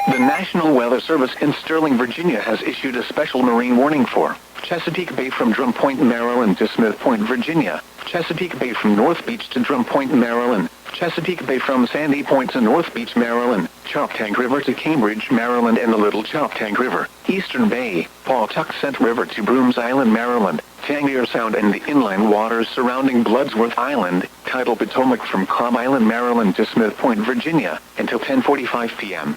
The National Weather Service in Sterling, Virginia has issued a special marine warning for Chesapeake Bay from Drum Point, Maryland to Smith Point, Virginia, Chesapeake Bay from North Beach to Drum Point, Maryland, Chesapeake Bay from Sandy Point to North Beach, Maryland, Choptank River to Cambridge, Maryland and the Little Choptank River, Eastern Bay, Pawtuxet River to Brooms Island, Maryland, Tangier Sound and the inland waters surrounding Bloodsworth Island, tidal Potomac from Cobb Island, Maryland to Smith Point, Virginia, until 10:45 p.m.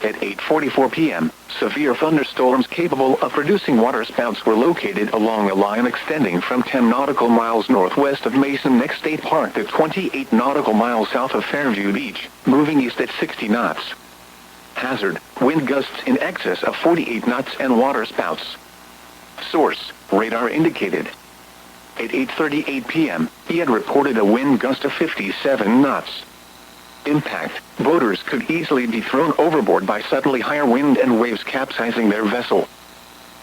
At 8:44 p.m., severe thunderstorms capable of producing waterspouts were located along a line extending from 10 nautical miles northwest of Mason Neck State Park to 28 nautical miles south of Fairview Beach, moving east at 60 knots. Hazard: wind gusts in excess of 48 knots and waterspouts. Source: radar indicated. At 8:38 p.m., he had reported a wind gust of 57 knots. Impact: boaters could easily be thrown overboard by suddenly higher wind and waves capsizing their vessel.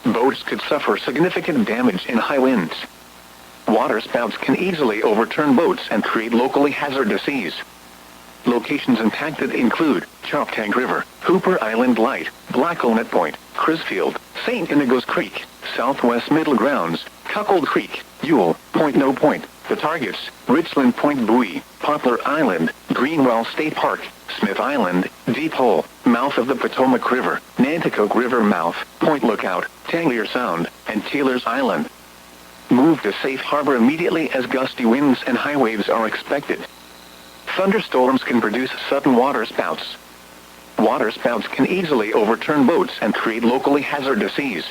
Boats could suffer significant damage in high winds. Waterspouts can easily overturn boats and create locally hazardous seas. Locations impacted include Choptank River, Hooper Island Light, Blacklonet Point, Crisfield, St. Inigo's Creek, Southwest Middle Grounds, Cuckold Creek, Ewell, Point No Point. The targets: Richland Point Buoy, Poplar Island, Greenwell State Park, Smith Island, Deep Hole, mouth of the Potomac River, Nanticoke River mouth, Point Lookout, Tangier Sound, and Taylor's Island. Move to safe harbor immediately as gusty winds and high waves are expected. Thunderstorms can produce sudden waterspouts. Waterspouts can easily overturn boats and create locally hazardous seas.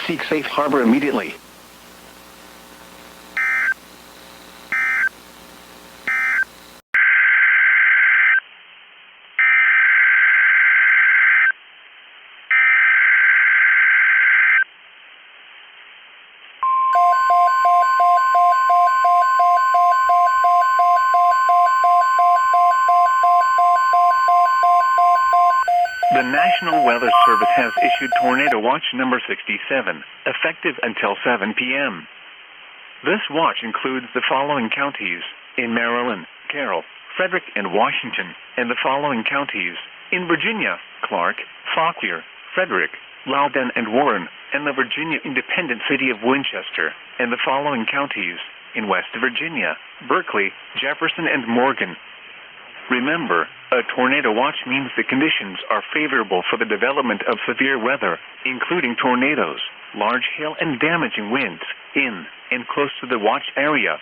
Seek safe harbor immediately. The National Weather Service has issued Tornado Watch number 67, effective until 7 p.m. This watch includes the following counties: in Maryland, Carroll, Frederick, and Washington, and the following counties: in Virginia, Clark, Fauquier, Frederick, Loudoun, and Warren, and the Virginia independent city of Winchester, and the following counties: in West Virginia, Berkeley, Jefferson, and Morgan. Remember, a tornado watch means the conditions are favorable for the development of severe weather, including tornadoes, large hail, and damaging winds, in and close to the watch area.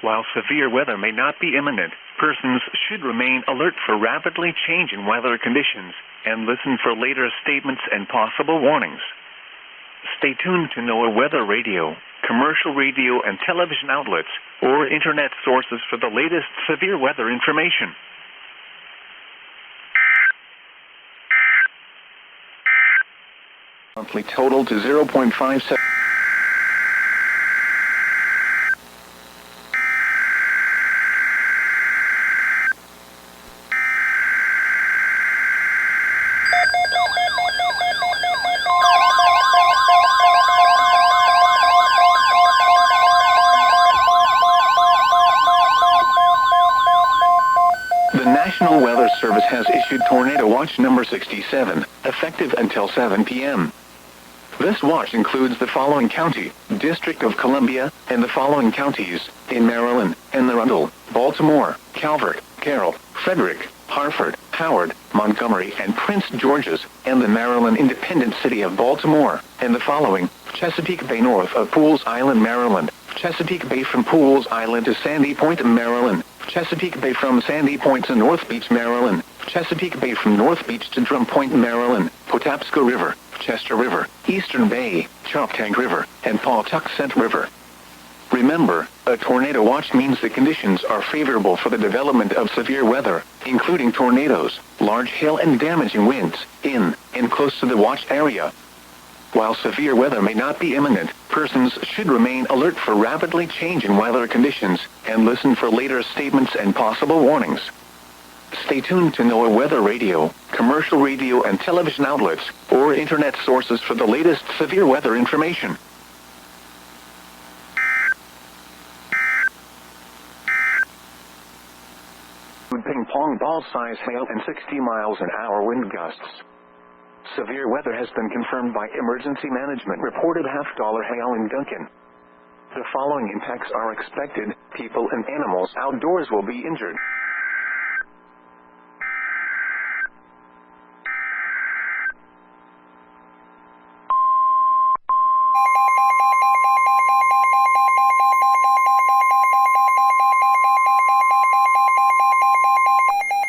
While severe weather may not be imminent, persons should remain alert for rapidly changing weather conditions and listen for later statements and possible warnings. Stay tuned to NOAA weather radio, commercial radio and television outlets, or internet sources for the latest severe weather information. Monthly total to 0.57. The National Weather Service has issued Tornado Watch number 67, effective until 7 p.m. This watch includes the following county, District of Columbia, and the following counties: in Maryland, Anne Arundel, Baltimore, Calvert, Carroll, Frederick, Hartford, Howard, Montgomery, and Prince George's, and the Maryland independent city of Baltimore, and the following: Chesapeake Bay north of Pools Island, Maryland, Chesapeake Bay from Pools Island to Sandy Point, Maryland, Chesapeake Bay from Sandy Point to North Beach, Maryland, Chesapeake Bay from North Beach to Drum Point, Maryland, Patapsco River, Chester River, Eastern Bay, Choptank River, and Pawtuxet River. Remember, a tornado watch means the conditions are favorable for the development of severe weather, including tornadoes, large hail, and damaging winds, in and close to the watch area. While severe weather may not be imminent, persons should remain alert for rapidly changing weather conditions and listen for later statements and possible warnings. Stay tuned to NOAA weather radio, commercial radio and television outlets, or internet sources for the latest severe weather information. Ping pong ball-size hail and 60 miles an hour wind gusts. Severe weather has been confirmed by Emergency Management. Reported half-dollar hail in Duncan. The following impacts are expected: people and animals outdoors will be injured.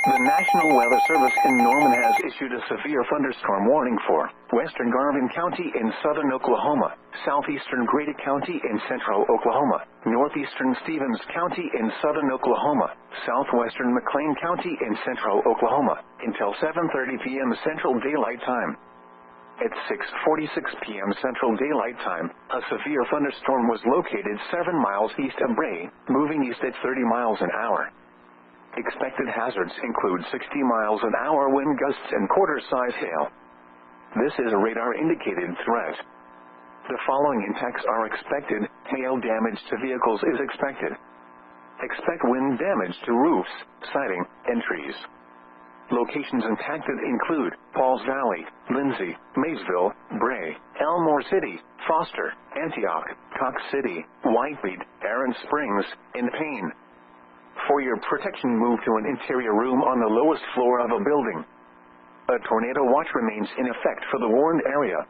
The National Weather Service in Norman has issued a severe thunderstorm warning for western Garvin County in southern Oklahoma, southeastern Grady County in central Oklahoma, northeastern Stevens County in southern Oklahoma, southwestern McLean County in central Oklahoma, until 7:30 p.m. Central Daylight Time. At 6:46 p.m. Central Daylight Time, a severe thunderstorm was located 7 miles east of Bray, moving east at 30 miles an hour. Expected hazards include 60 miles an hour wind gusts and quarter-size hail. This is a radar-indicated threat. The following impacts are expected: hail damage to vehicles is expected. Expect wind damage to roofs, siding, and trees. Locations impacted include Pauls Valley, Lindsay, Maysville, Bray, Elmore City, Foster, Antioch, Cox City, Whiteweed, Aaron Springs, and Payne. For your protection, move to an interior room on the lowest floor of a building. A tornado watch remains in effect for the warned area.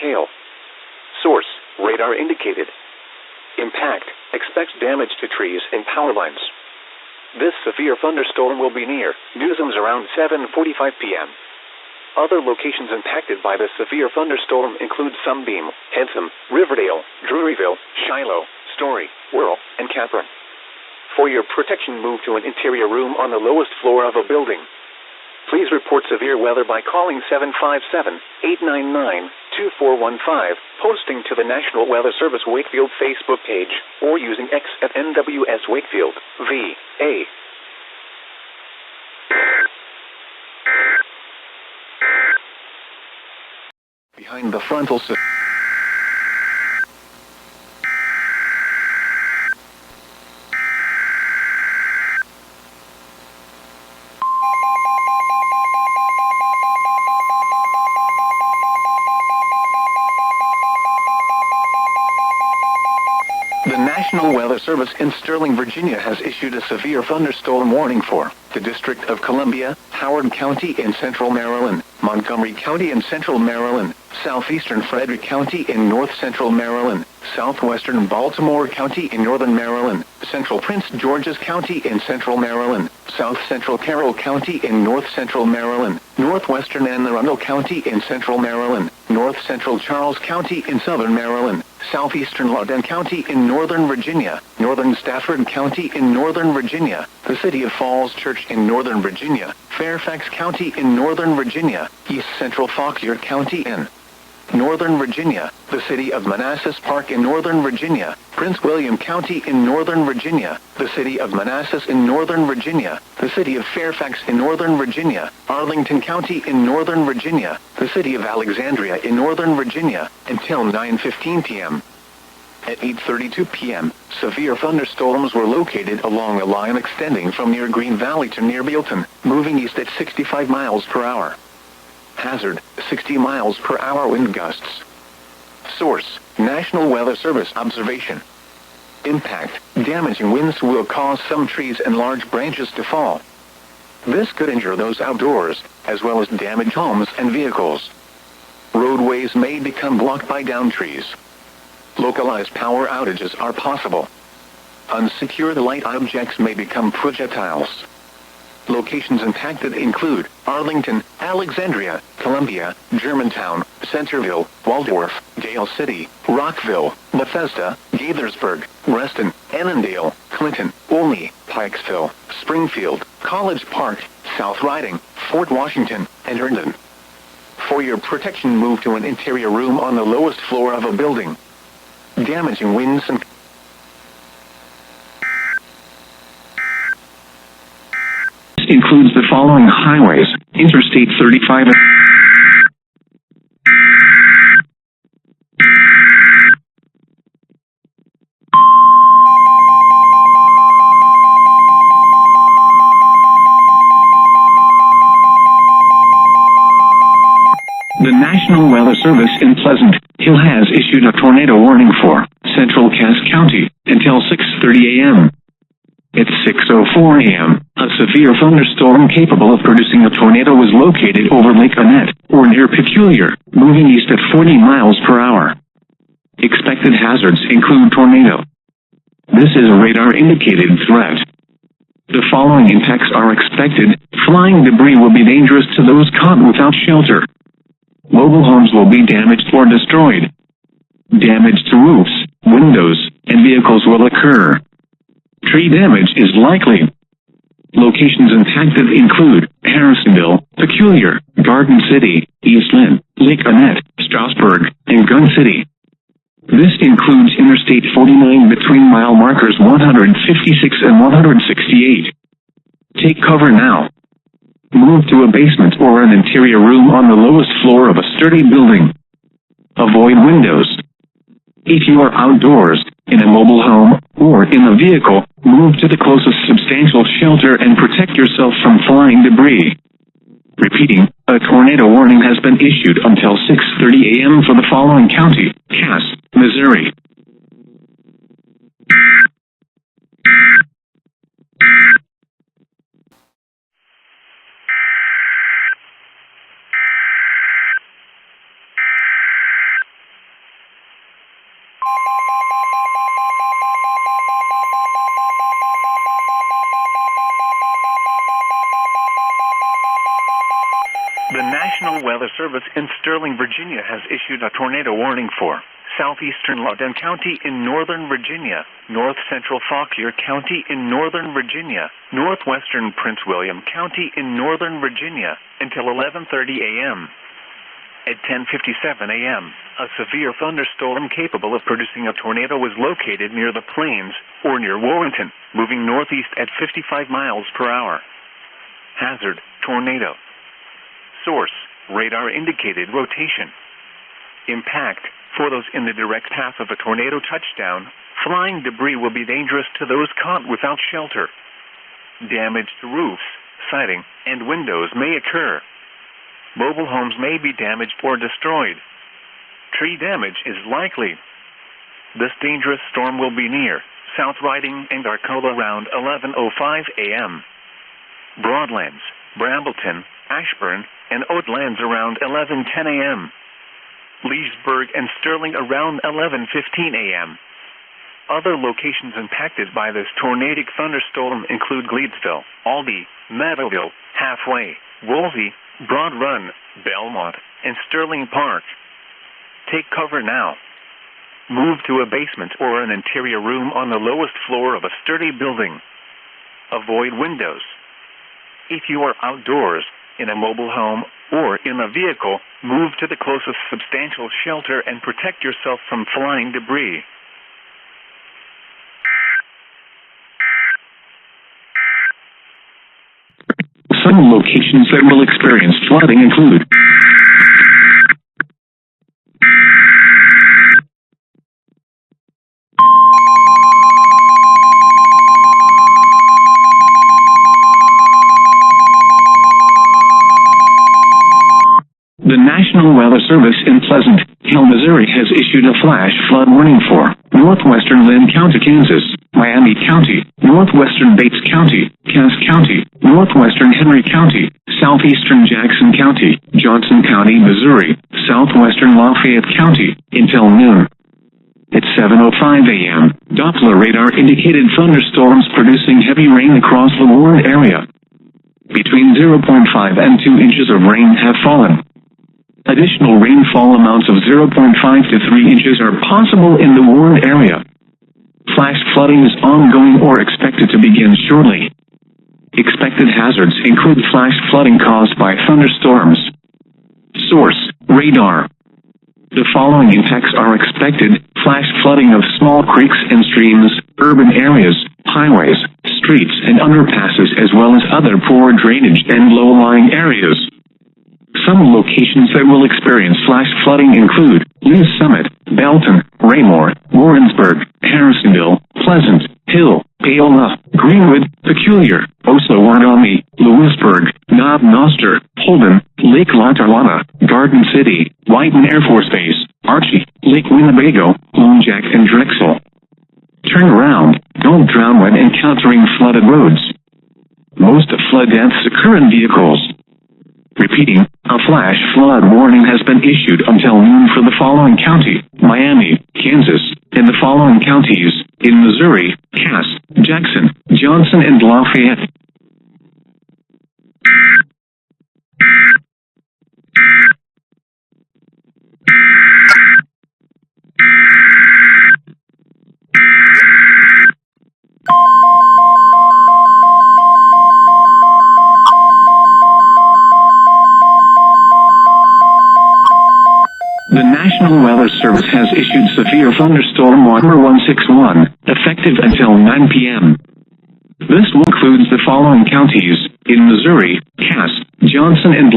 Hail. Source: radar indicated. Impact: expect damage to trees and power lines. This severe thunderstorm will be near Newsoms around 7:45 p.m. Other locations impacted by the severe thunderstorm include Sunbeam, Henson, Riverdale, Druryville, Shiloh, Story, Whirl, and Catherine. For your protection, move to an interior room on the lowest floor of a building. Please report severe weather by calling 757-899-2415, posting to the National Weather Service Wakefield Facebook page, or using X at NWS Wakefield, VA. Behind the frontal system. The National Weather Service in Sterling, Virginia has issued a severe thunderstorm warning for the District of Columbia, Howard County in central Maryland, Montgomery County in central Maryland, southeastern Frederick County in north-central Maryland, southwestern Baltimore County in northern Maryland, central Prince George's County in central Maryland, south-central Carroll County in north-central Maryland, northwestern Anne Arundel County in central Maryland, north-central Charles County in southern Maryland, southeastern Loudoun County in northern Virginia, northern Stafford County in northern Virginia, the city of Falls Church in northern Virginia, Fairfax County in northern Virginia, east central Fauquier County in northern Virginia, the city of Manassas Park in northern Virginia, Prince William County in northern Virginia, the city of Manassas in northern Virginia, the city of Fairfax in northern Virginia, Arlington County in northern Virginia, the city of Alexandria in northern Virginia, until 9:15 p.m. At 8:32 p.m., severe thunderstorms were located along a line extending from near Green Valley to near Bealton, moving east at 65 miles per hour. Hazard: 60 miles per hour wind gusts. Source: National Weather Service observation. Impact: damaging winds will cause some trees and large branches to fall. This could injure those outdoors, as well as damage homes and vehicles. Roadways may become blocked by downed trees. Localized power outages are possible. Unsecured light objects may become projectiles. Locations impacted include Arlington, Alexandria, Columbia, Germantown, Centerville, Waldorf, Dale City, Rockville, Bethesda, Gaithersburg, Reston, Annandale, Clinton, Olney, Pikesville, Springfield, College Park, South Riding, Fort Washington, and Herndon. For your protection, move to an interior room on the lowest floor of a building. Damaging winds and includes the following highways: Interstate 35. The National Weather Service in Pleasant Hill has issued a tornado warning for central Cass County until 6:30 a.m. At 6:04 a.m., a severe thunderstorm capable of producing a tornado was located over Lake Annette, or near Peculiar, moving east at 40 miles per hour. Expected hazards include tornado. This is a radar-indicated threat. The following impacts are expected. Flying debris will be dangerous to those caught without shelter. Mobile homes will be damaged or destroyed. Damage to roofs, windows, and vehicles will occur. Tree damage is likely. Locations impacted include Harrisonville, Peculiar, Garden City, Eastland, Lake Annette, Strasburg, and Gun City. This includes Interstate 49 between mile markers 156 and 168. Take cover now. Move to a basement or an interior room on the lowest floor of a sturdy building. Avoid windows. If you are outdoors, in a mobile home, or in a vehicle, move to the closest substantial shelter and protect yourself from flying debris. Repeating, a tornado warning has been issued until 6:30 a.m. for the following county: Cass, Missouri. The National Weather Service in Sterling, Virginia has issued a tornado warning for southeastern Loudoun County in northern Virginia, north central Fauquier County in northern Virginia, northwestern Prince William County in northern Virginia until 11:30 a.m. At 10:57 a.m., a severe thunderstorm capable of producing a tornado was located near the plains or near Warrenton, moving northeast at 55 miles per hour. Hazard: tornado. Source: radar-indicated rotation. Impact: for those in the direct path of a tornado touchdown, flying debris will be dangerous to those caught without shelter. Damage to roofs, siding, and windows may occur. Mobile homes may be damaged or destroyed. Tree damage is likely. This dangerous storm will be near South Riding and Arcola around 11:05 a.m. Broadlands, Brambleton, Ashburn, and Oatlands around 11:10 a.m. Leesburg and Sterling around 11:15 a.m. Other locations impacted by this tornadic thunderstorm include Gleadsville, Aldie, Meadowville, Halfway, Woolsey, Broad Run, Belmont, and Sterling Park. Take cover now. Move to a basement or an interior room on the lowest floor of a sturdy building. Avoid windows. If you are outdoors, in a mobile home, or in a vehicle, move to the closest substantial shelter and protect yourself from flying debris. Some locations that will experience flooding include the National Weather Service in Pleasant Hill, Missouri has issued a flash flood warning for northwestern Lynn County, Kansas, Miami County, northwestern Bates County, Cass County, northwestern Henry County, southeastern Jackson County, Johnson County, Missouri, southwestern Lafayette County, until noon. At 7:05 a.m., Doppler radar indicated thunderstorms producing heavy rain across the warned area. Between 0.5 and 2 inches of rain have fallen. Additional rainfall amounts of 0.5 to 3 inches are possible in the warned area. Flash flooding is ongoing or expected to begin shortly. Expected hazards include flash flooding caused by thunderstorms. Source: radar. The following impacts are expected: flash flooding of small creeks and streams, urban areas, highways, streets and underpasses, as well as other poor drainage and low-lying areas. Some locations that will experience flash flooding include Lee's Summit, Belton, Raymore, Warrensburg, Harrisonville, Pleasant Hill, Paola, Greenwood, Peculiar, Osawatomie, Lewisburg, Knob Noster, Holden, Lake Lotawana, Garden City, Whiten Air Force Base, Archie, Lake Winnebago, Lone Jack and Drexel. Turn around, don't drown when encountering flooded roads. Most flood deaths occur in vehicles. Repeating, a flash flood warning has been issued until noon for the following county: Miami, Kansas, and the following counties, in Missouri: Cass, Jackson, Johnson and Lafayette. The National Weather Service has issued severe thunderstorm watch number 161, effective until 9 p.m. This includes the following counties, in Missouri: Cass, Johnson and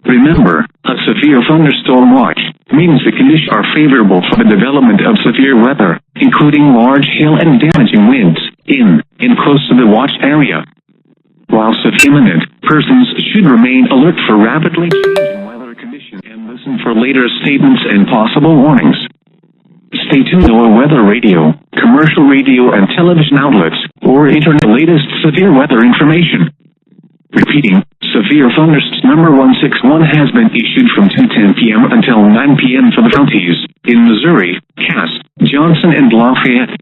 Remember, a severe thunderstorm watch means the conditions are favorable for the development of severe weather, including large hail and damaging winds, in and close to the watch area. While imminent, persons should remain alert for rapidly changing weather conditions and listen for later statements and possible warnings. Stay tuned to our weather radio, commercial radio and television outlets, or internet latest severe weather information. Repeating, severe thunderstorm number 161 has been issued from 2:10 p.m. until 9 p.m. for the counties, in Missouri: Cass, Johnson and Lafayette.